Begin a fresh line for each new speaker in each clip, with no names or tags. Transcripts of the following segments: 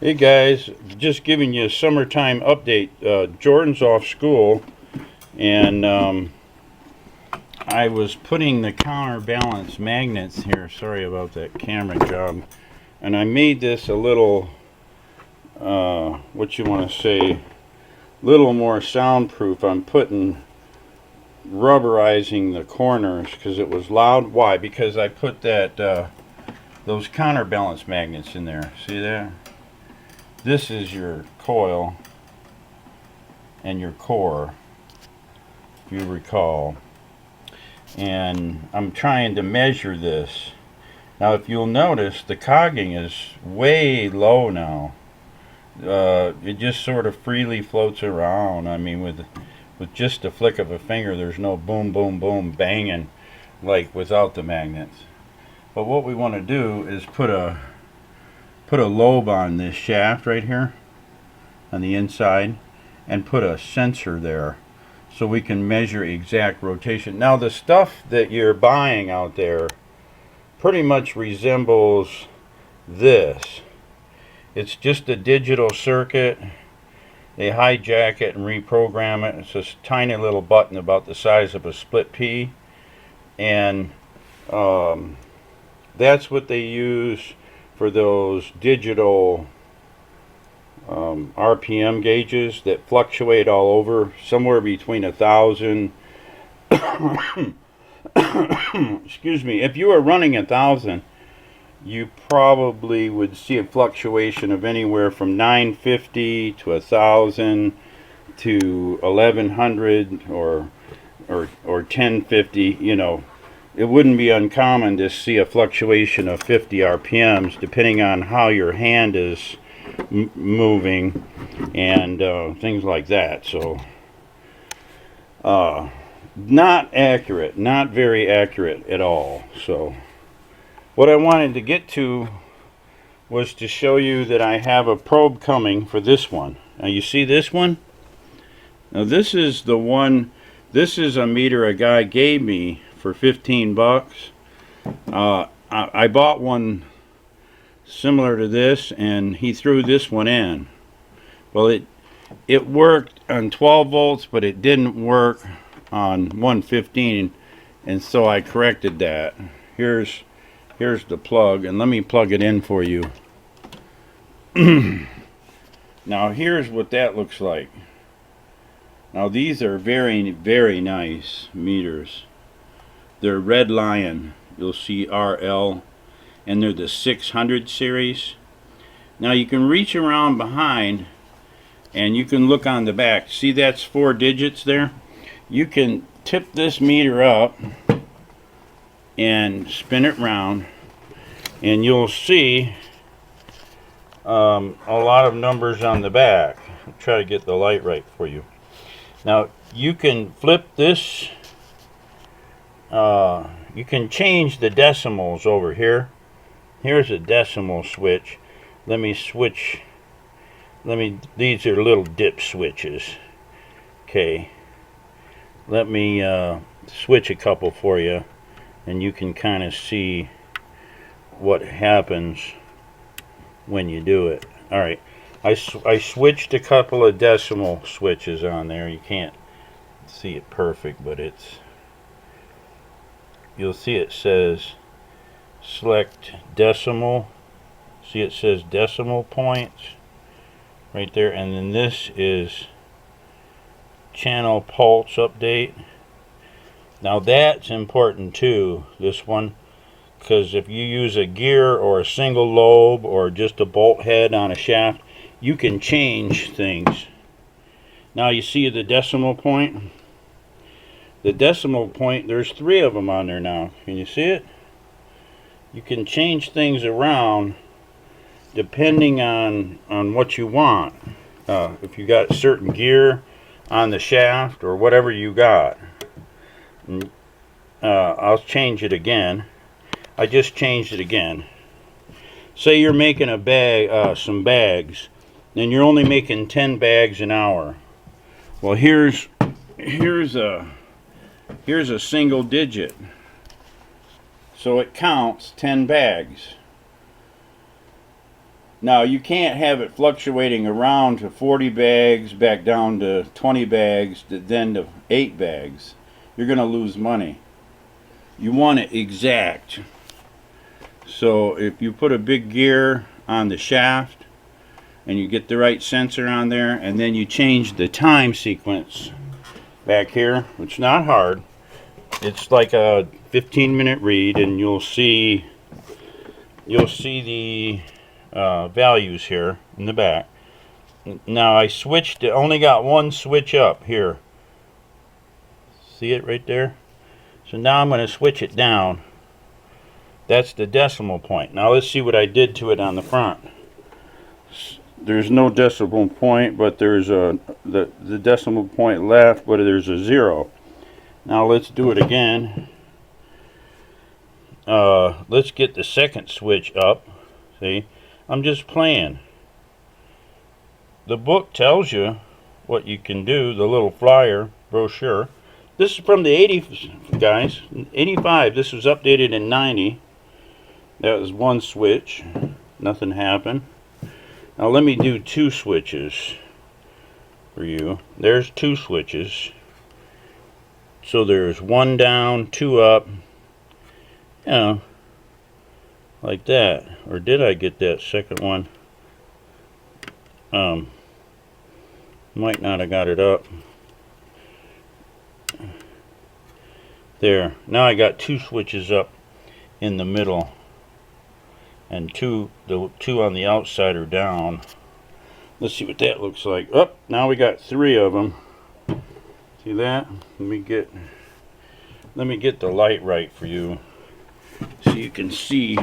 Hey guys, just giving you a summertime update. Jordan's off school, and I was putting the counterbalance magnets here. Sorry about that camera job. And I made this a little, what you want to say, little more soundproof. I'm putting rubberizing the corners because it was loud. Why? Because I put that those counterbalance magnets in there. See that? This is your coil and your core, if you recall. And I'm trying to measure this. Now, if you'll notice, the cogging is way low now. It just sort of freely floats around. I mean, with just a flick of a finger, there's no boom, boom, boom banging like without the magnets. But what we want to do is put a lobe on this shaft right here on the inside and put a sensor there so we can measure exact rotation. Now, the stuff that you're buying out there pretty much resembles this. It's just a digital circuit. They hijack it and reprogram it. It's this tiny little button about the size of a split pea, and that's what they use for those digital RPM gauges that fluctuate all over, somewhere between 1,000. Excuse me. If you were running 1,000, you probably would see a fluctuation of anywhere from 950 to 1,000 to 1,100 or 1050. You know, it wouldn't be uncommon to see a fluctuation of 50 RPMs depending on how your hand is moving and things like that. So not accurate, not very accurate at all. So what I wanted to get to was to show you that I have a probe coming for this one. Now you see this one? Now this is the one, this is a meter a guy gave me for 15 bucks. I bought one similar to this, and he threw this one in. Well, it worked on 12 volts, but it didn't work on 115, and so I corrected that. Here's the plug, and let me plug it in for you. Now here's what that looks like. Now these are very, very nice meters. They're Red Lion. You'll see RL, and they're the 600 series. Now you can reach around behind and you can look on the back. See, that's 4 digits there? You can tip this meter up and spin it round, and you'll see a lot of numbers on the back. I'll try to get the light right for you. Now you can flip this, you can change the decimals over here. Here's a decimal switch. Let me switch. These are little dip switches. Okay. Let me switch a couple for you, and you can kind of see what happens when you do it. Alright. I switched a couple of decimal switches on there. You can't see it perfect, but you'll see it says select decimal. See, it says decimal points right there, and then this is channel pulse update. Now that's important too, this one, because if you use a gear or a single lobe or just a bolt head on a shaft, you can change things. Now you see the decimal point? The decimal point, there's 3 of them on there now. Can you see it? You can change things around depending on what you want. If you got certain gear on the shaft or whatever you got. I'll change it again. I just changed it again. Say you're making a bag, some bags, and you're only making 10 bags an hour. Well, here's a single digit. So it counts 10 bags. Now you can't have it fluctuating around to 40 bags, back down to 20 bags, then to 8 bags. You're going to lose money. You want it exact. So if you put a big gear on the shaft and you get the right sensor on there, and then you change the time sequence back here, which is not hard. It's like a 15-minute read, and you'll see the values here in the back. Now I switched it, only got one switch up here. See it right there? So now I'm going to switch it down. That's the decimal point. Now let's see what I did to it on the front. There's no decimal point, but there's the decimal point left, but there's a 0. Now let's do it again. Let's get the second switch up. See, I'm just playing. The book tells you what you can do, the little flyer brochure. This is from the 80s, guys. 85. This was updated in 90. That was one switch. Nothing happened. Now let me do 2 switches for you. There's 2 switches. So there's 1 down, 2 up. You know, like that. Or did I get that second one? Might not have got it up. There. Now I got 2 switches up in the middle. And the two on the outside are down. Let's see what that looks like. Oh, now we got 3 of them. See that? Let me get the light right for you, so you can see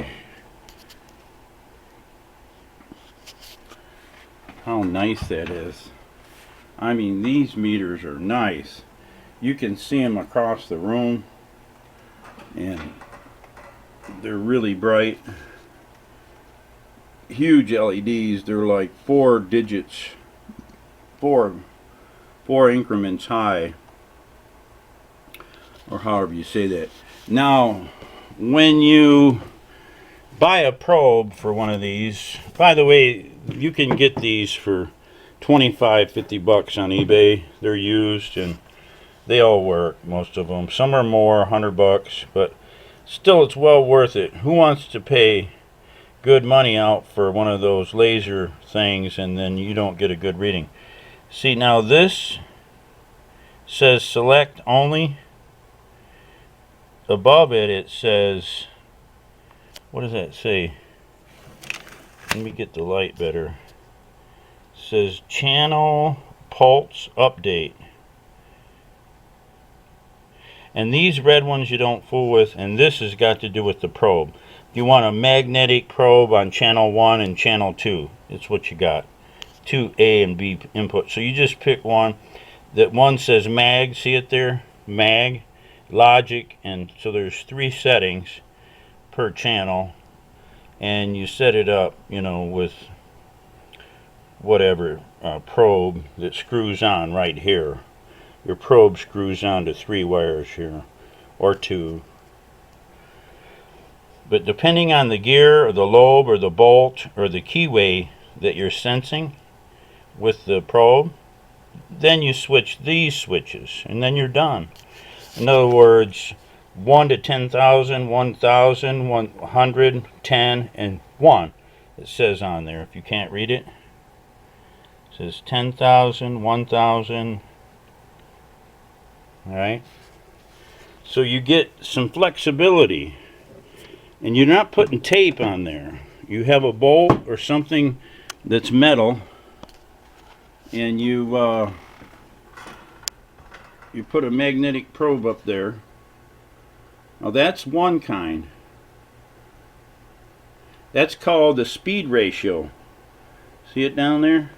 how nice that is. I mean, these meters are nice. You can see them across the room, and they're really bright. Huge LEDs. They're like 4 digits, four increments high, or however you say that. Now when you buy a probe for one of these, by the way, you can get these for $25-50 on eBay. They're used and they all work, most of them. Some are more, $100, but still it's well worth it. Who wants to pay good money out for one of those laser things and then you don't get a good reading? See, now this says select only. Above it, it says, what does that say? Let me get the light better. It says channel pulse update. And these red ones you don't fool with, and this has got to do with the probe. You want a magnetic probe on channel 1 and channel 2. It's what you got. 2 A and B input. So you just pick one. That one says mag, see it there? Mag, logic, and so there's 3 settings per channel. And you set it up, you know, with whatever probe that screws on right here. Your probe screws on to 3 wires here, or 2. But depending on the gear, or the lobe, or the bolt, or the keyway that you're sensing with the probe, then you switch these switches, and then you're done. In other words, 1 to 10,000, 1,000, 100, 10, and 1. It says on there, if you can't read it. It says 10,000, 1,000. Alright? So you get some flexibility. And you're not putting tape on there. You have a bolt or something that's metal, and you put a magnetic probe up there. Now that's one kind. That's called the speed ratio. See it down there?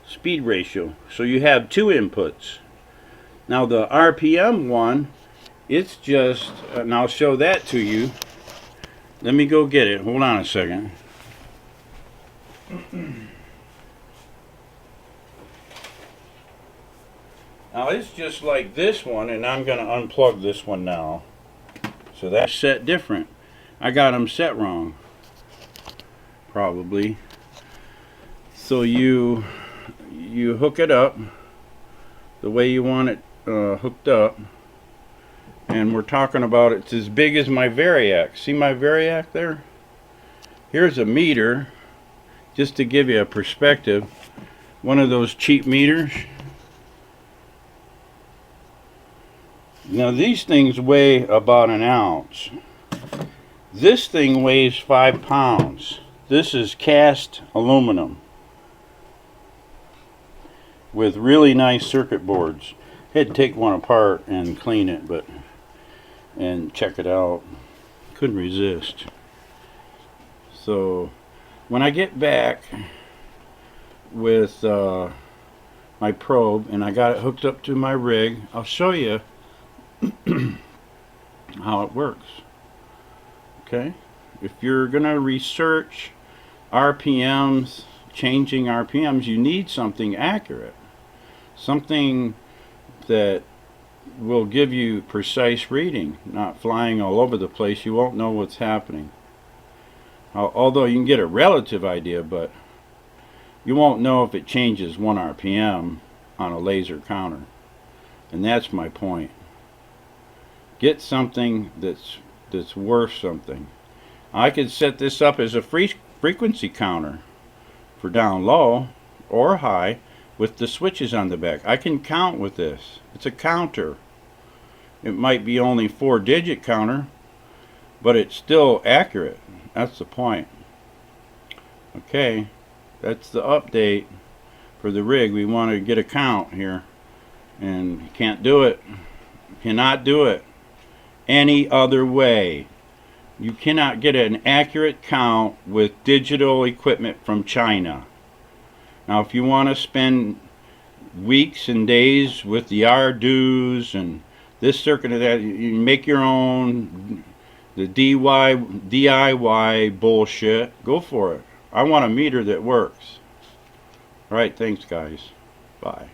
Speed ratio. So you have 2 inputs. Now the RPM one, it's just, and I'll show that to you. Let me go get it. Hold on a second. Now it's just like this one, and I'm going to unplug this one now. So that's set different. I got them set wrong. probably. So you hook it up the way you want it hooked up, and we're talking about it's as big as my Variac. See my Variac there? Here's a meter, just to give you a perspective. One of those cheap meters. Now these things weigh about an ounce. This thing weighs 5 pounds. This is cast aluminum with really nice circuit boards. Had to take one apart and clean it, and check it out. Couldn't resist. So when I get back with my probe and I got it hooked up to my rig, I'll show you how it works. Okay, if you're gonna research RPMs, changing RPMs, you need something accurate, something that will give you precise reading, not flying all over the place. You won't know what's happening. Although you can get a relative idea, but you won't know if it changes 1 RPM on a laser counter. And that's my point. Get something that's worth something. I could set this up as a frequency counter for down low or high with the switches on the back. I can count with this. It's a counter. It might be only 4-digit counter, but it's still accurate. That's the point. Okay, that's the update for the rig. We want to get a count here, and you can't do it. Cannot do it any other way. You cannot get an accurate count with digital equipment from China. Now if you want to spend weeks and days with the Arduos and this circuit and that, you make your own, the DIY bullshit, go for it. I want a meter that works. Alright, thanks guys. Bye.